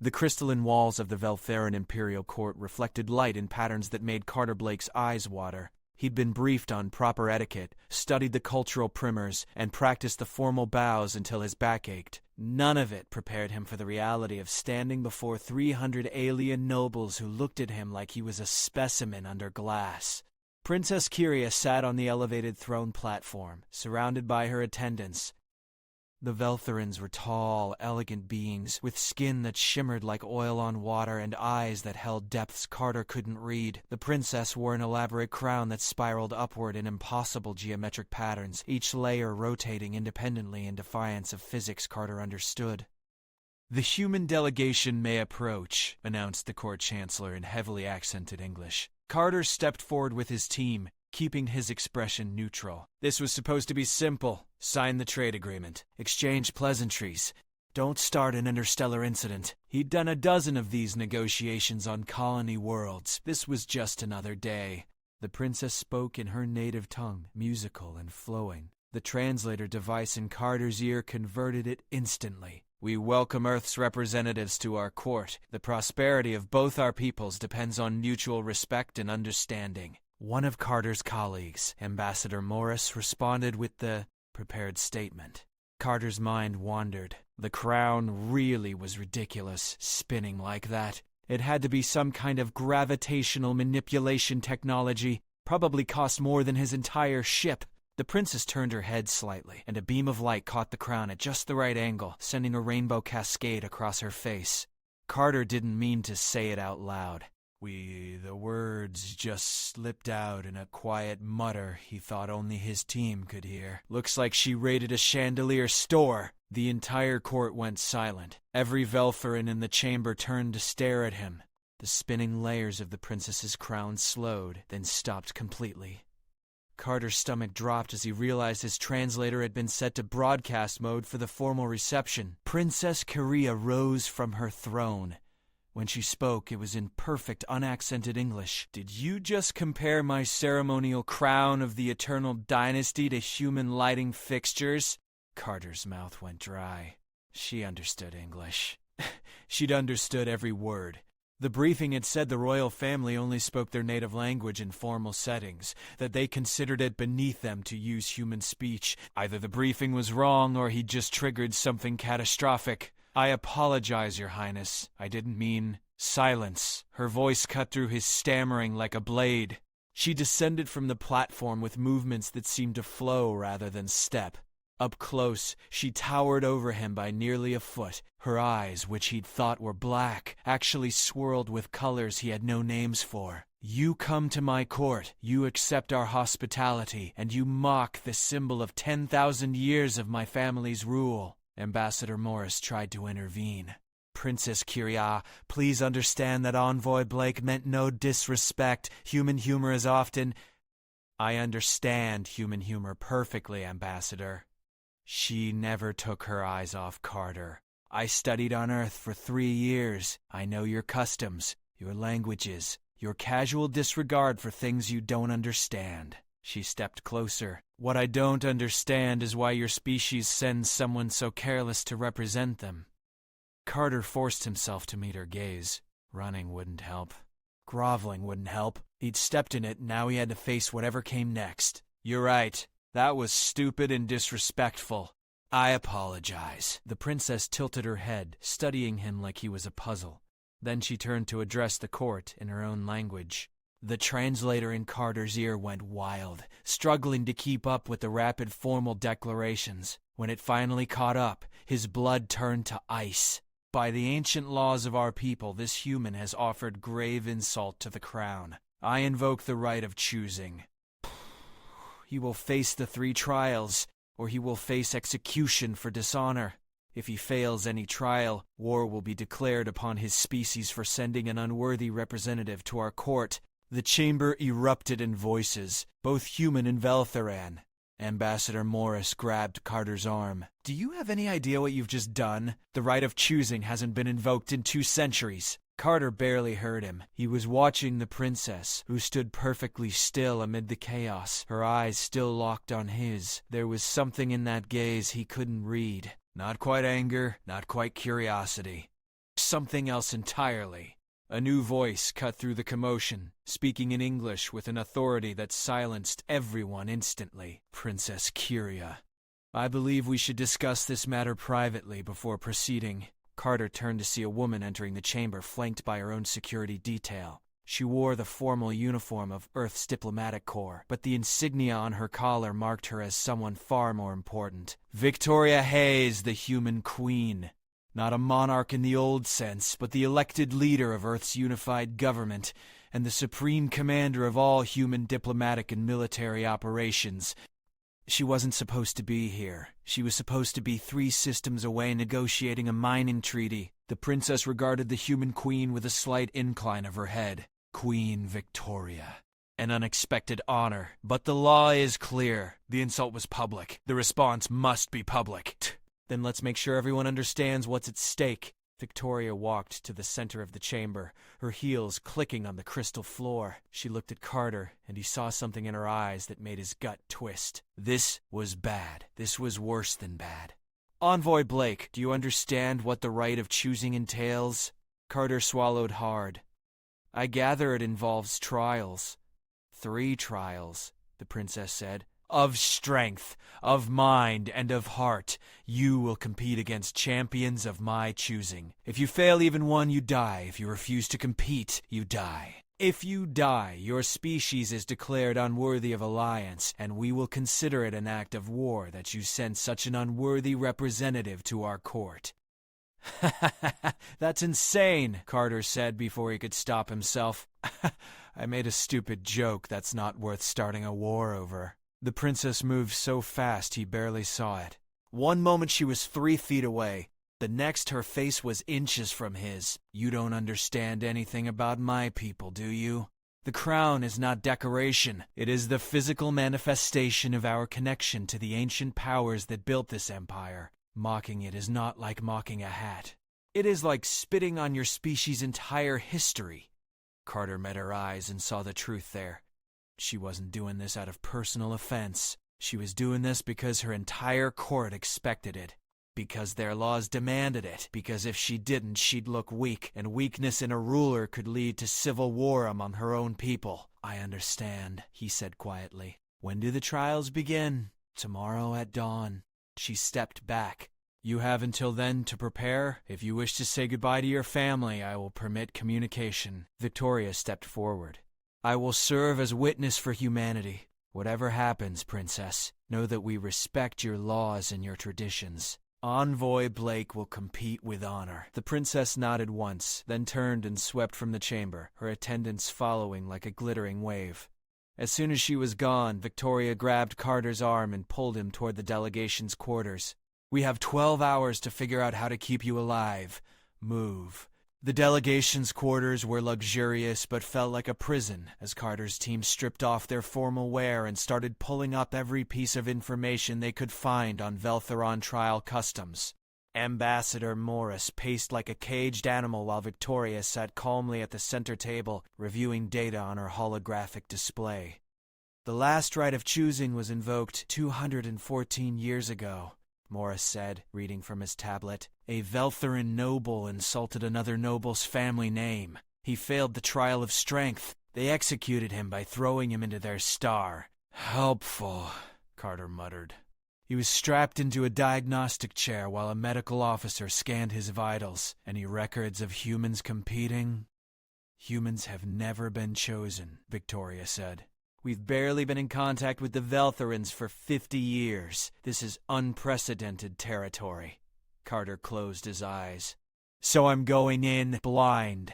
The crystalline walls of the Veltharan Imperial Court reflected light in patterns that made Carter Blake's eyes water. He'd been briefed on proper etiquette, studied the cultural primers, and practiced the formal bows until his back ached. None of it prepared him for the reality of standing before 300 alien nobles who looked at him like he was a specimen under glass. Princess Kyria sat on the elevated throne platform, surrounded by her attendants. The Veltharans were tall, elegant beings, with skin that shimmered like oil on water and eyes that held depths Carter couldn't read. The princess wore an elaborate crown that spiraled upward in impossible geometric patterns, each layer rotating independently in defiance of physics Carter understood. "The human delegation may approach," announced the court chancellor in heavily accented English. Carter stepped forward with his team, keeping his expression neutral. This was supposed to be simple. Sign the trade agreement. Exchange pleasantries. Don't start an interstellar incident. He'd done a dozen of these negotiations on colony worlds. This was just another day. The princess spoke in her native tongue, musical and flowing. The translator device in Carter's ear converted it instantly. "We welcome Earth's representatives to our court. The prosperity of both our peoples depends on mutual respect and understanding." One of Carter's colleagues, Ambassador Morris, responded with the prepared statement. Carter's mind wandered. The crown really was ridiculous, spinning like that. It had to be some kind of gravitational manipulation technology, probably cost more than his entire ship. The princess turned her head slightly, and a beam of light caught the crown at just the right angle, sending a rainbow cascade across her face. Carter didn't mean to say it out loud. The words just slipped out in a quiet mutter he thought only his team could hear. "Looks like she raided a chandelier store." The entire court went silent. Every Veltharan in the chamber turned to stare at him. The spinning layers of the princess's crown slowed, then stopped completely. Carter's stomach dropped as he realized his translator had been set to broadcast mode for the formal reception. Princess Kyria rose from her throne. When she spoke, it was in perfect, unaccented English. "Did you just compare my ceremonial crown of the Eternal Dynasty to human lighting fixtures?" Carter's mouth went dry. She understood English. She'd understood every word. The briefing had said the royal family only spoke their native language in formal settings, that they considered it beneath them to use human speech. Either the briefing was wrong or he'd just triggered something catastrophic. "I apologize, Your Highness. I didn't mean—" Silence. Her voice cut through his stammering like a blade. She descended from the platform with movements that seemed to flow rather than step. Up close, she towered over him by nearly a foot. Her eyes, which he'd thought were black, actually swirled with colors he had no names for. "You come to my court, you accept our hospitality, and you mock the symbol of 10,000 years of my family's rule." Ambassador Morris tried to intervene. "Princess Kyria, please understand that Envoy Blake meant no disrespect. Human humor is often—" "I understand human humor perfectly, Ambassador." She never took her eyes off Carter. "I studied on Earth for 3 years. I know your customs, your languages, your casual disregard for things you don't understand." She stepped closer. "What I don't understand is why your species sends someone so careless to represent them." Carter forced himself to meet her gaze. Running wouldn't help. Groveling wouldn't help. He'd stepped in it, and now he had to face whatever came next. "You're right. That was stupid and disrespectful. I apologize." The princess tilted her head, studying him like he was a puzzle. Then she turned to address the court in her own language. The translator in Carter's ear went wild, struggling to keep up with the rapid formal declarations. When it finally caught up, his blood turned to ice. "By the ancient laws of our people, this human has offered grave insult to the crown. I invoke the right of choosing. He will face the 3 trials, or he will face execution for dishonor. If he fails any trial, war will be declared upon his species for sending an unworthy representative to our court." The chamber erupted in voices, both human and Veltharan. Ambassador Morris grabbed Carter's arm. "Do you have any idea what you've just done? The right of choosing hasn't been invoked in 2 centuries. Carter barely heard him. He was watching the princess, who stood perfectly still amid the chaos, her eyes still locked on his. There was something in that gaze he couldn't read. Not quite anger, not quite curiosity. Something else entirely. A new voice cut through the commotion, speaking in English with an authority that silenced everyone instantly. Princess Kyria. I believe we should discuss this matter privately before proceeding. Carter turned to see a woman entering the chamber flanked by her own security detail. She wore the formal uniform of Earth's diplomatic corps, but the insignia on her collar marked her as someone far more important. Victoria Hayes, the human queen. Not a monarch in the old sense, but the elected leader of Earth's unified government, and the supreme commander of all human diplomatic and military operations. She wasn't supposed to be here. She was supposed to be 3 systems away negotiating a mining treaty. The princess regarded the human queen with a slight incline of her head. Queen Victoria. An unexpected honor, but the law is clear. The insult was public. The response must be public. Then let's make sure everyone understands what's at stake. Victoria walked to the center of the chamber, her heels clicking on the crystal floor. She looked at Carter, and he saw something in her eyes that made his gut twist. This was bad. This was worse than bad. Envoy Blake, do you understand what the right of choosing entails? Carter swallowed hard. I gather it involves trials. 3 trials, the princess said. Of strength, of mind, and of heart, you will compete against champions of my choosing. If you fail even one, you die. If you refuse to compete, you die. If you die, your species is declared unworthy of alliance, and we will consider it an act of war that you send such an unworthy representative to our court. That's insane, Carter said before he could stop himself. I made a stupid joke that's not worth starting a war over. The princess moved so fast he barely saw it. One moment she was 3 feet away. The next her face was inches from his. You don't understand anything about my people, do you? The crown is not decoration. It is the physical manifestation of our connection to the ancient powers that built this empire. Mocking it is not like mocking a hat. It is like spitting on your species' entire history. Carter met her eyes and saw the truth there. She wasn't doing this out of personal offense. She was doing this because her entire court expected it. Because their laws demanded it. Because if she didn't, she'd look weak, and weakness in a ruler could lead to civil war among her own people. I understand, he said quietly. When do the trials begin? Tomorrow at dawn. She stepped back. You have until then to prepare. If you wish to say goodbye to your family, I will permit communication. Victoria stepped forward. I will serve as witness for humanity. Whatever happens, Princess, know that we respect your laws and your traditions. Envoy Blake will compete with honor. The princess nodded once, then turned and swept from the chamber, her attendants following like a glittering wave. As soon as she was gone, Victoria grabbed Carter's arm and pulled him toward the delegation's quarters. We have 12 hours to figure out how to keep you alive. Move. The delegation's quarters were luxurious but felt like a prison as Carter's team stripped off their formal wear and started pulling up every piece of information they could find on Veltharan trial customs. Ambassador Morris paced like a caged animal while Victoria sat calmly at the center table, reviewing data on her holographic display. The last right of choosing was invoked 214 years ago. Morris said, reading from his tablet. A Veltharan noble insulted another noble's family name. He failed the trial of strength. They executed him by throwing him into their star. Helpful, Carter muttered. He was strapped into a diagnostic chair while a medical officer scanned his vitals. Any records of humans competing? Humans have never been chosen, Victoria said. We've barely been in contact with the Veltharans for 50 years. This is unprecedented territory. Carter closed his eyes. So I'm going in blind.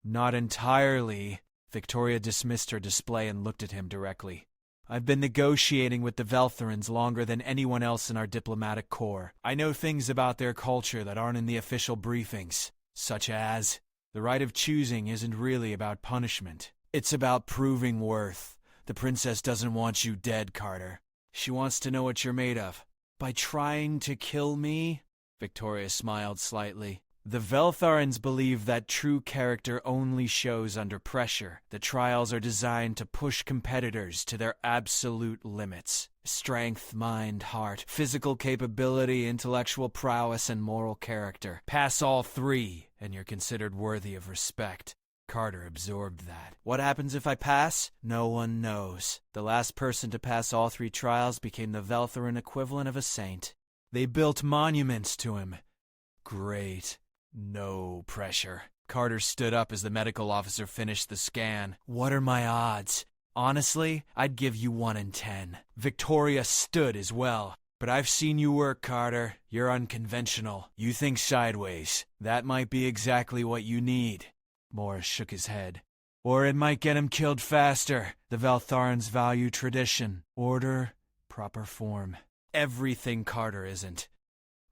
Not entirely. Victoria dismissed her display and looked at him directly. I've been negotiating with the Veltharans longer than anyone else in our diplomatic corps. I know things about their culture that aren't in the official briefings, such as the right of choosing isn't really about punishment. It's about proving worth. The princess doesn't want you dead, Carter. She wants to know what you're made of. By trying to kill me? Victoria smiled slightly. The Veltharans believe that true character only shows under pressure. The trials are designed to push competitors to their absolute limits. Strength, mind, heart, physical capability, intellectual prowess, and moral character. Pass all three, and you're considered worthy of respect. Carter absorbed that. What happens if I pass? No one knows. The last person to pass all three trials became the Veltharan equivalent of a saint. They built monuments to him. Great. No pressure. Carter stood up as the medical officer finished the scan. What are my odds? Honestly, I'd give you 1 in 10. Victoria stood as well. But I've seen you work, Carter. You're unconventional. You think sideways. That might be exactly what you need. Morris shook his head. Or it might get him killed faster. The Veltharans value tradition, order, proper form. Everything Carter isn't.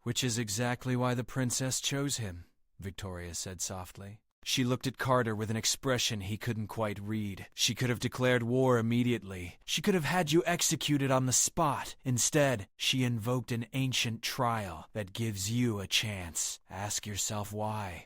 Which is exactly why the princess chose him, Victoria said softly. She looked at Carter with an expression he couldn't quite read. She could have declared war immediately. She could have had you executed on the spot. Instead, she invoked an ancient trial that gives you a chance. Ask yourself why.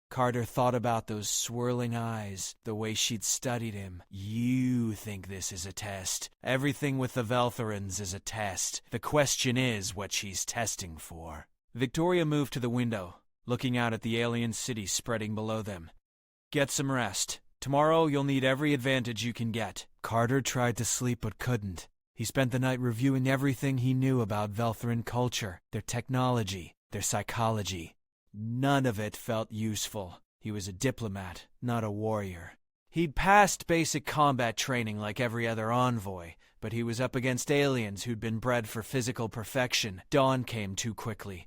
Carter thought about those swirling eyes, the way she'd studied him. You think this is a test. Everything with the Veltharans is a test. The question is what she's testing for. Victoria moved to the window, looking out at the alien city spreading below them. Get some rest. Tomorrow you'll need every advantage you can get. Carter tried to sleep but couldn't. He spent the night reviewing everything he knew about Veltharan culture, their technology, their psychology. None of it felt useful. He was a diplomat, not a warrior. He'd passed basic combat training like every other envoy, but he was up against aliens who'd been bred for physical perfection. Dawn came too quickly.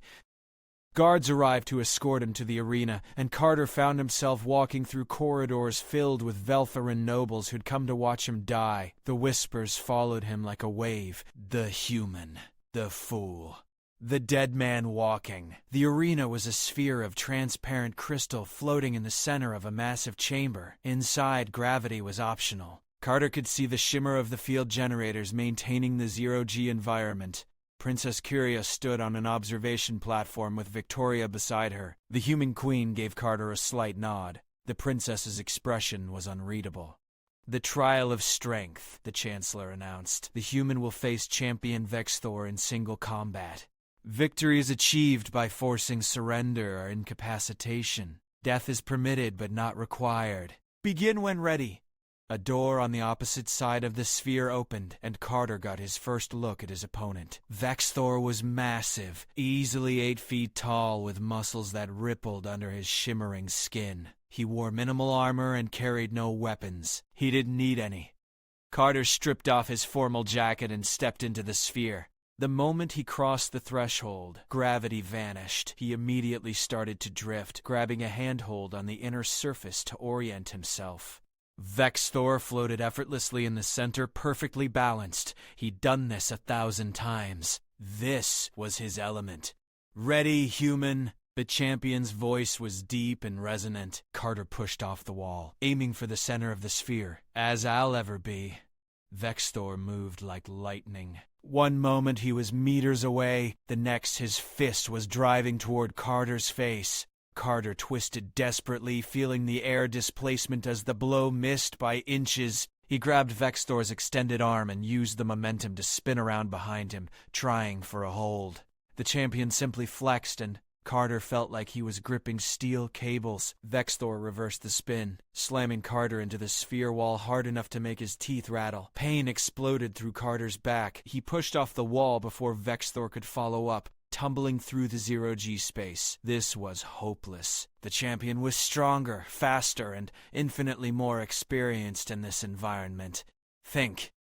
Guards arrived to escort him to the arena, and Carter found himself walking through corridors filled with Veltharan nobles who'd come to watch him die. The whispers followed him like a wave. The human. The fool. The dead man walking. The arena was a sphere of transparent crystal floating in the center of a massive chamber. Inside, gravity was optional. Carter could see the shimmer of the field generators maintaining the zero-G environment. Princess Kyria stood on an observation platform with Victoria beside her. The human queen gave Carter a slight nod. The princess's expression was unreadable. The trial of strength, the Chancellor announced. The human will face champion Vexthor in single combat. Victory is achieved by forcing surrender or incapacitation. Death is permitted but not required. Begin when ready. A door on the opposite side of the sphere opened, and Carter got his first look at his opponent. Vexthor was massive, easily 8 feet tall, with muscles that rippled under his shimmering skin. He wore minimal armor and carried no weapons. He didn't need any. Carter stripped off his formal jacket and stepped into the sphere. The moment he crossed the threshold, gravity vanished. He immediately started to drift, grabbing a handhold on the inner surface to orient himself. Vexthor floated effortlessly in the center, perfectly balanced. He'd done this 1,000 times. This was his element. Ready, human? The champion's voice was deep and resonant. Carter pushed off the wall, aiming for the center of the sphere. As I'll ever be. Vexthor moved like lightning. One moment he was meters away, the next his fist was driving toward Carter's face. Carter twisted desperately, feeling the air displacement as the blow missed by inches. He grabbed Vexthor's extended arm and used the momentum to spin around behind him, trying for a hold. The champion simply flexed, and Carter felt like he was gripping steel cables. Vexthor reversed the spin, slamming Carter into the sphere wall hard enough to make his teeth rattle. Pain exploded through Carter's back. He pushed off the wall before Vexthor could follow up, tumbling through the zero-G space. This was hopeless. The champion was stronger, faster, and infinitely more experienced in this environment. Think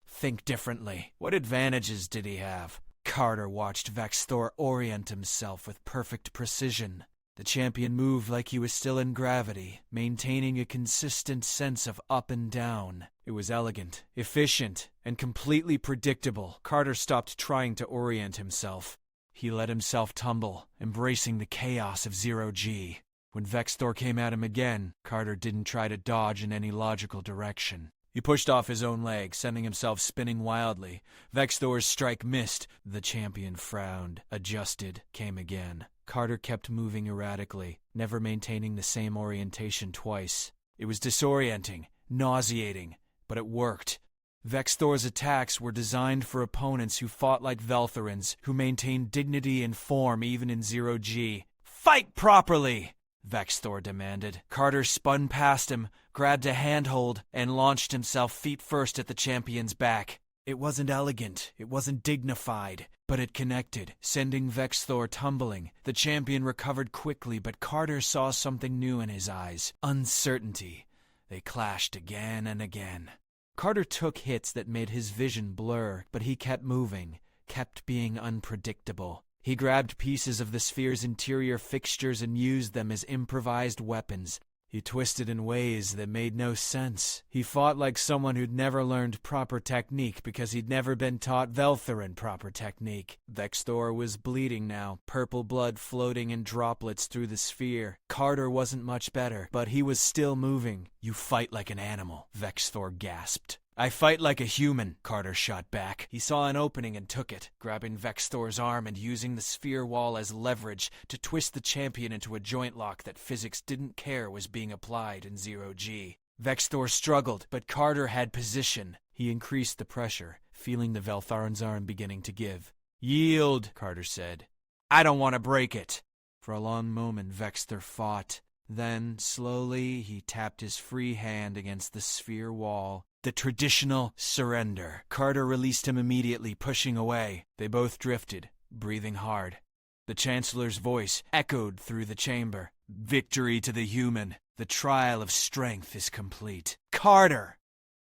differently. What advantages did he have? Carter watched Vexthor orient himself with perfect precision. The champion moved like he was still in gravity, maintaining a consistent sense of up and down. It was elegant, efficient, and completely predictable. Carter stopped trying to orient himself. He let himself tumble, embracing the chaos of zero-G. When Vexthor came at him again, Carter didn't try to dodge in any logical direction. He pushed off his own leg, sending himself spinning wildly. Vexthor's strike missed. The champion frowned, adjusted, came again. Carter kept moving erratically, never maintaining the same orientation twice. It was disorienting, nauseating, but it worked. Vexthor's attacks were designed for opponents who fought like Veltharans, who maintained dignity and form even in zero-G. "Fight properly!" Vexthor demanded. Carter spun past him, grabbed a handhold, and launched himself feet first at the champion's back. It wasn't elegant, it wasn't dignified, but it connected, sending Vexthor tumbling. The champion recovered quickly, but Carter saw something new in his eyes. Uncertainty. They clashed again and again. Carter took hits that made his vision blur, but he kept moving, kept being unpredictable. He grabbed pieces of the sphere's interior fixtures and used them as improvised weapons. He twisted in ways that made no sense. He fought like someone who'd never learned proper technique because he'd never been taught Veltharan proper technique. Vexthor was bleeding now, purple blood floating in droplets through the sphere. Carter wasn't much better, but he was still moving. "You fight like an animal," Vexthor gasped. "I fight like a human," Carter shot back. He saw an opening and took it, grabbing Vexthor's arm and using the sphere wall as leverage to twist the champion into a joint lock that physics didn't care was being applied in zero-G. Vexthor struggled, but Carter had position. He increased the pressure, feeling the Veltharan's arm beginning to give. "Yield," Carter said. "I don't want to break it." For a long moment, Vexthor fought. Then, slowly, he tapped his free hand against the sphere wall. The traditional surrender. Carter released him immediately, pushing away. They both drifted, breathing hard. The Chancellor's voice echoed through the chamber. "Victory to the human. The trial of strength is complete." Carter!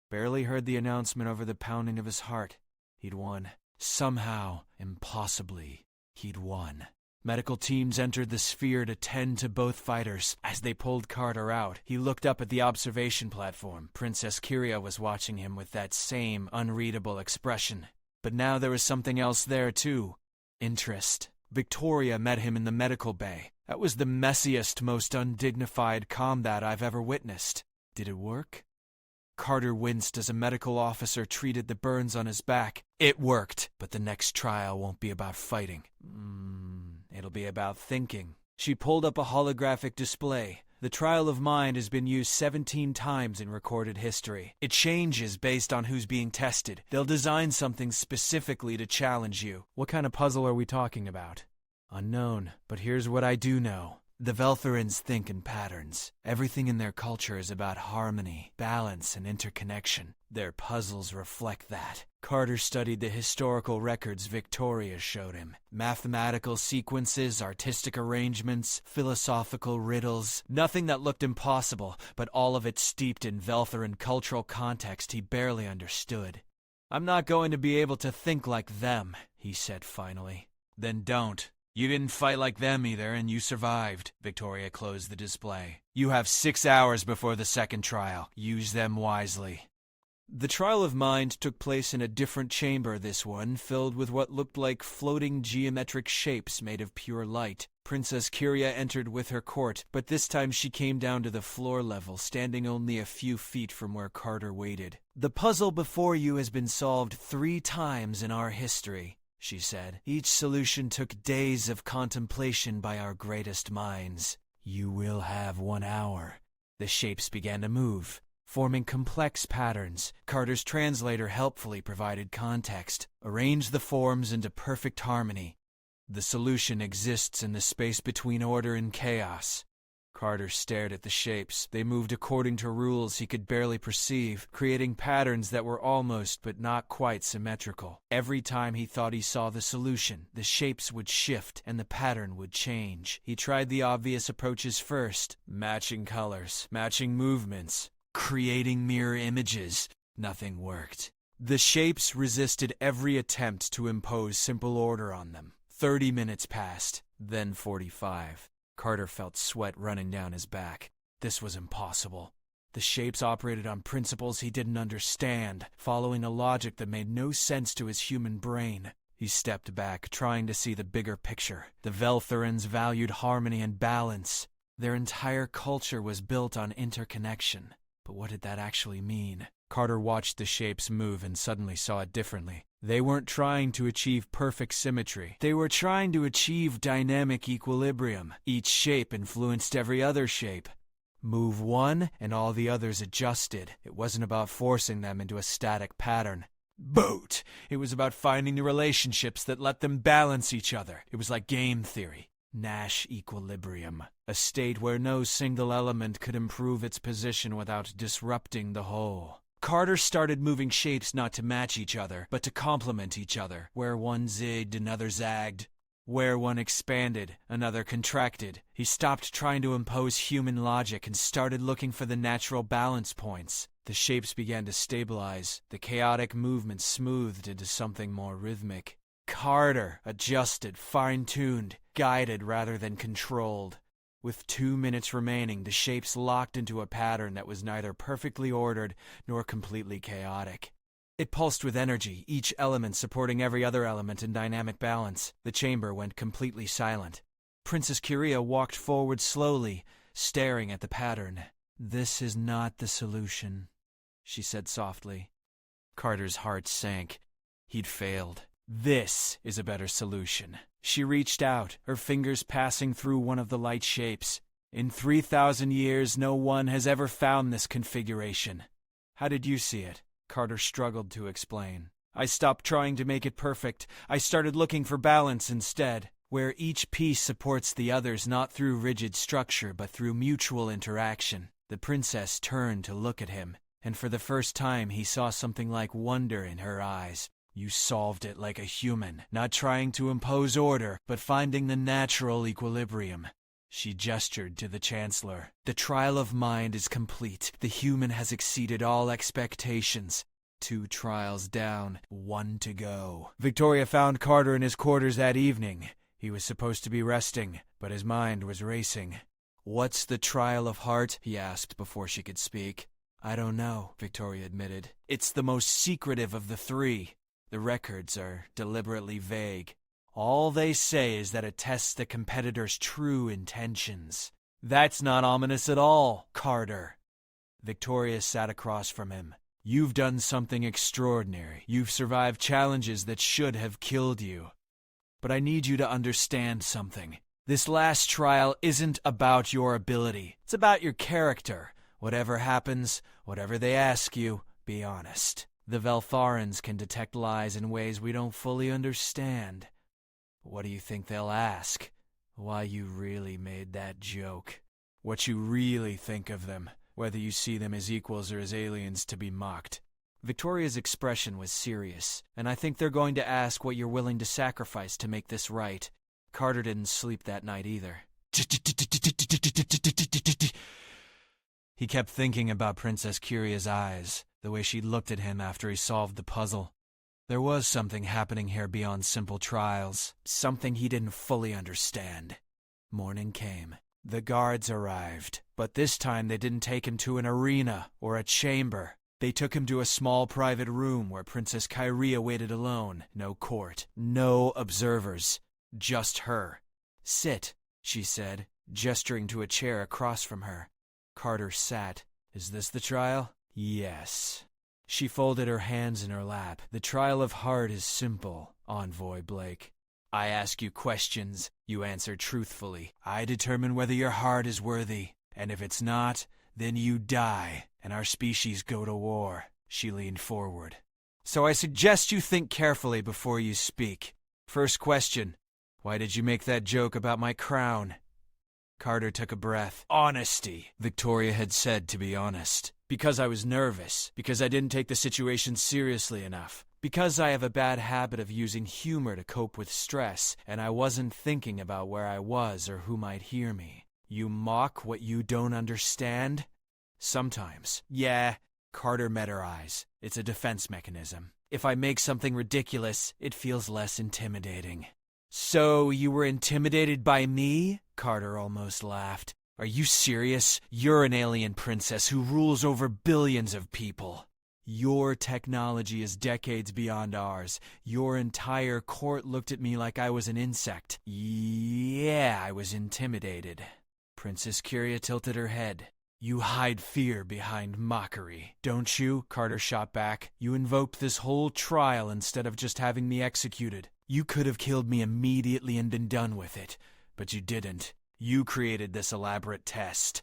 Barely heard the announcement over the pounding of his heart. He'd won. Somehow, impossibly, he'd won. Medical teams entered the sphere to tend to both fighters. As they pulled Carter out, he looked up at the observation platform. Princess Kyria was watching him with that same unreadable expression. But now there was something else there, too. Interest. Victoria met him in the medical bay. That was the messiest, most undignified combat I've ever witnessed. Did it work? Carter winced as a medical officer treated the burns on his back. It worked, but the next trial won't be about fighting. It'll be about thinking. She pulled up a holographic display. The trial of mind has been used 17 times in recorded history. It changes based on who's being tested. They'll design something specifically to challenge you. What kind of puzzle are we talking about? Unknown, but here's what I do know. The Veltharans think in patterns. Everything in their culture is about harmony, balance, and interconnection. Their puzzles reflect that. Carter studied the historical records Victoria showed him. Mathematical sequences, artistic arrangements, philosophical riddles. Nothing that looked impossible, but all of it steeped in Veltharan cultural context he barely understood. "I'm not going to be able to think like them," he said finally. "Then don't. You didn't fight like them either, and you survived." Victoria closed the display. "You have 6 hours before the second trial. Use them wisely." The trial of mind took place in a different chamber, this one, filled with what looked like floating geometric shapes made of pure light. Princess Kyria entered with her court, but this time she came down to the floor level, standing only a few feet from where Carter waited. "The puzzle before you has been solved 3 times in our history," she said. "Each solution took days of contemplation by our greatest minds. You will have 1 hour. The shapes began to move, forming complex patterns. Carter's translator helpfully provided context, arranged the forms into perfect harmony. The solution exists in the space between order and chaos. Carter stared at the shapes. They moved according to rules he could barely perceive, creating patterns that were almost but not quite symmetrical. Every time he thought he saw the solution, the shapes would shift and the pattern would change. He tried the obvious approaches first, matching colors, matching movements, creating mirror images. Nothing worked. The shapes resisted every attempt to impose simple order on them. 30 minutes passed, then 45. Carter felt sweat running down his back. This was impossible. The shapes operated on principles he didn't understand, following a logic that made no sense to his human brain. He stepped back, trying to see the bigger picture. The Veltharans valued harmony and balance. Their entire culture was built on interconnection. But what did that actually mean? Carter watched the shapes move and suddenly saw it differently. They weren't trying to achieve perfect symmetry. They were trying to achieve dynamic equilibrium. Each shape influenced every other shape. Move one, and all the others adjusted. It wasn't about forcing them into a static pattern. Boat! It was about finding the relationships that let them balance each other. It was like game theory. Nash equilibrium. A state where no single element could improve its position without disrupting the whole. Carter started moving shapes not to match each other, but to complement each other. Where one zigged, another zagged. Where one expanded, another contracted. He stopped trying to impose human logic and started looking for the natural balance points. The shapes began to stabilize. The chaotic movement smoothed into something more rhythmic. Carter adjusted, fine-tuned, guided rather than controlled. With 2 minutes remaining, the shapes locked into a pattern that was neither perfectly ordered nor completely chaotic. It pulsed with energy, each element supporting every other element in dynamic balance. The chamber went completely silent. Princess Kyria walked forward slowly, staring at the pattern. "This is not the solution," she said softly. Carter's heart sank. He'd failed. "This is a better solution." She reached out, her fingers passing through one of the light shapes. "In 3,000 years, no one has ever found this configuration." "How did you see it?" Carter struggled to explain. "I stopped trying to make it perfect. I started looking for balance instead, where each piece supports the others not through rigid structure but through mutual interaction." The princess turned to look at him, and for the first time he saw something like wonder in her eyes. "You solved it like a human, not trying to impose order, but finding the natural equilibrium." She gestured to the Chancellor. "The trial of mind is complete. The human has exceeded all expectations. 2 trials down, 1 to go." Victoria found Carter in his quarters that evening. He was supposed to be resting, but his mind was racing. "What's the trial of heart?" he asked before she could speak. "I don't know," Victoria admitted. "It's the most secretive of the 3. The records are deliberately vague. All they say is that it tests the competitor's true intentions." "That's not ominous at all, Carter." Victoria sat across from him. "You've done something extraordinary. You've survived challenges that should have killed you. But I need you to understand something. This last trial isn't about your ability. It's about your character. Whatever happens, whatever they ask you, be honest. The Veltharans can detect lies in ways we don't fully understand. What do you think they'll ask? Why you really made that joke. What you really think of them, whether you see them as equals or as aliens to be mocked." Victoria's expression was serious, "and I think they're going to ask what you're willing to sacrifice to make this right." Carter didn't sleep that night either. He kept thinking about Princess Kyria's eyes, the way she looked at him after he solved the puzzle. There was something happening here beyond simple trials, something he didn't fully understand. Morning came. The guards arrived, but this time they didn't take him to an arena or a chamber. They took him to a small private room where Princess Kyria waited alone. No court, no observers, just her. "Sit," she said, gesturing to a chair across from her. Carter sat. "Is this the trial?" "Yes." She folded her hands in her lap. "The trial of heart is simple, Envoy Blake. I ask you questions, you answer truthfully. I determine whether your heart is worthy, and if it's not, then you die, and our species go to war." She leaned forward. "So I suggest you think carefully before you speak. First question, why did you make that joke about my crown?" Carter took a breath. "Honesty," Victoria had said to be honest. "Because I was nervous, because I didn't take the situation seriously enough, because I have a bad habit of using humor to cope with stress, and I wasn't thinking about where I was or who might hear me." "You mock what you don't understand?" "Sometimes." "Yeah." Carter met her eyes. "It's a defense mechanism. If I make something ridiculous, it feels less intimidating." "So you were intimidated by me?" Carter almost laughed. "Are you serious? You're an alien princess who rules over billions of people. Your technology is decades beyond ours. Your entire court looked at me like I was an insect. Yeah, I was intimidated." Princess Kyria tilted her head. You hide fear behind mockery, don't you? Carter shot back. You invoked this whole trial instead of just having me executed. You could have killed me immediately and been done with it, but you didn't. You created this elaborate test.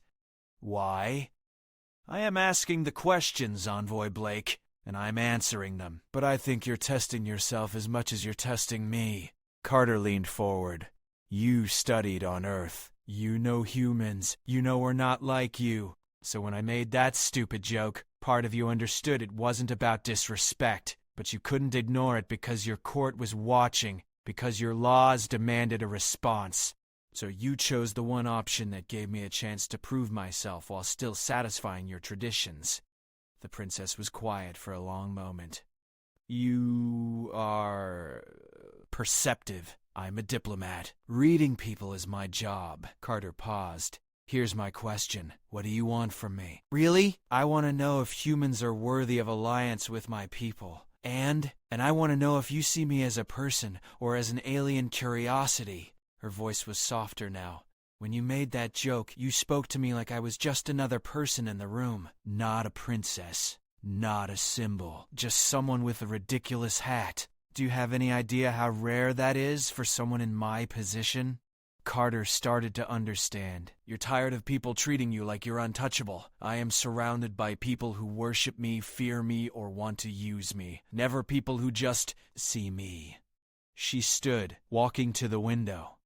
Why? I am asking the questions, Envoy Blake, and I'm answering them. But I think you're testing yourself as much as you're testing me. Carter leaned forward. You studied on Earth. You know humans. You know we're not like you. So when I made that stupid joke, part of you understood it wasn't about disrespect, but you couldn't ignore it because your court was watching, because your laws demanded a response. So you chose the one option that gave me a chance to prove myself while still satisfying your traditions. The princess was quiet for a long moment. You are perceptive. I'm a diplomat. Reading people is my job. Carter paused. Here's my question. What do you want from me? Really? I want to know if humans are worthy of alliance with my people. And I want to know if you see me as a person or as an alien curiosity. Her voice was softer now. When you made that joke, you spoke to me like I was just another person in the room. Not a princess. Not a symbol. Just someone with a ridiculous hat. Do you have any idea how rare that is for someone in my position? Carter started to understand. You're tired of people treating you like you're untouchable. I am surrounded by people who worship me, fear me, or want to use me. Never people who just see me. She stood, walking to the window.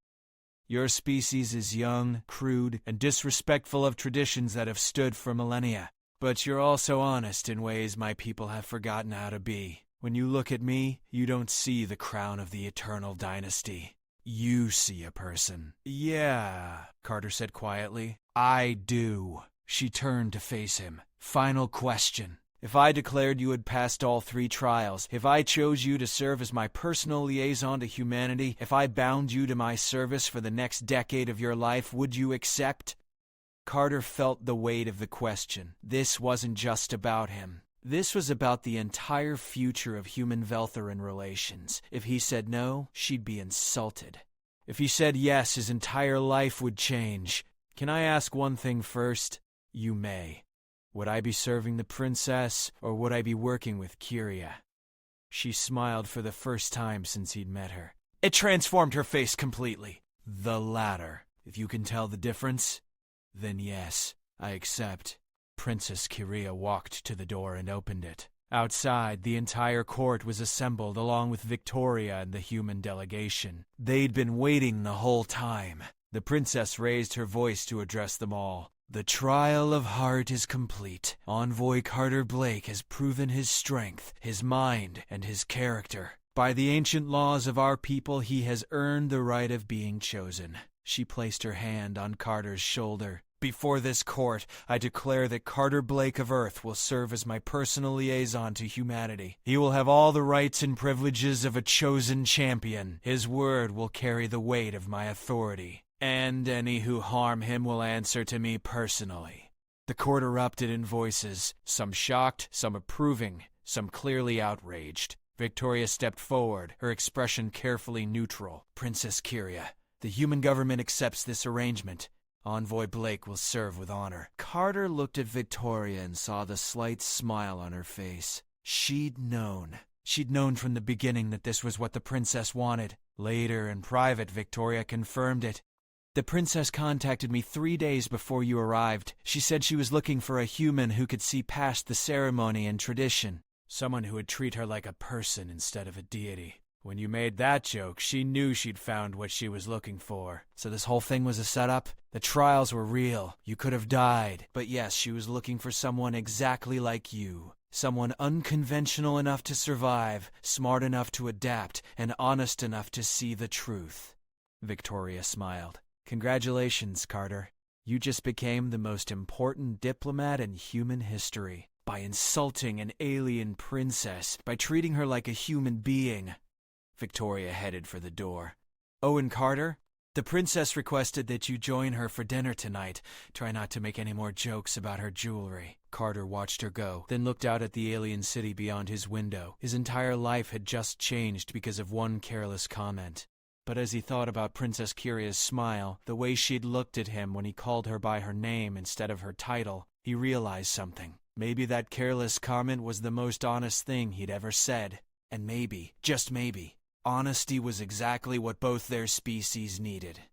Your species is young, crude, and disrespectful of traditions that have stood for millennia. But you're also honest in ways my people have forgotten how to be. When you look at me, you don't see the crown of the eternal dynasty. You see a person. Yeah, Carter said quietly. I do. She turned to face him. Final question. If I declared you had passed all 3 trials, if I chose you to serve as my personal liaison to humanity, if I bound you to my service for the next decade of your life, would you accept? Carter felt the weight of the question. This wasn't just about him. This was about the entire future of human Veltharan relations. If he said no, she'd be insulted. If he said yes, his entire life would change. Can I ask one thing first? You may. Would I be serving the princess, or would I be working with Kyria? She smiled for the first time since he'd met her. It transformed her face completely. The latter. If you can tell the difference, then yes, I accept. Princess Kyria walked to the door and opened it. Outside, the entire court was assembled along with Victoria and the human delegation. They'd been waiting the whole time. The princess raised her voice to address them all. The trial of heart is complete. Envoy Carter Blake has proven his strength, his mind, and his character. By the ancient laws of our people, he has earned the right of being chosen. She placed her hand on Carter's shoulder. Before this court, I declare that Carter Blake of Earth will serve as my personal liaison to humanity. He will have all the rights and privileges of a chosen champion. His word will carry the weight of my authority. And any who harm him will answer to me personally. The court erupted in voices, some shocked, some approving, some clearly outraged. Victoria stepped forward, her expression carefully neutral. Princess Kyria, the human government accepts this arrangement. Envoy Blake will serve with honor. Carter looked at Victoria and saw the slight smile on her face. She'd known. She'd known from the beginning that this was what the princess wanted. Later, in private, Victoria confirmed it. The princess contacted me 3 days before you arrived. She said she was looking for a human who could see past the ceremony and tradition. Someone who would treat her like a person instead of a deity. When you made that joke, she knew she'd found what she was looking for. So this whole thing was a setup? The trials were real. You could have died. But yes, she was looking for someone exactly like you. Someone unconventional enough to survive, smart enough to adapt, and honest enough to see the truth. Victoria smiled. Congratulations, Carter. You just became the most important diplomat in human history. By insulting an alien princess, by treating her like a human being. Victoria headed for the door. Owen Carter, the princess requested that you join her for dinner tonight. Try not to make any more jokes about her jewelry. Carter watched her go, then looked out at the alien city beyond his window. His entire life had just changed because of one careless comment. But as he thought about Princess Kyria's smile, the way she'd looked at him when he called her by her name instead of her title, he realized something. Maybe that careless comment was the most honest thing he'd ever said. And maybe, just maybe, honesty was exactly what both their species needed.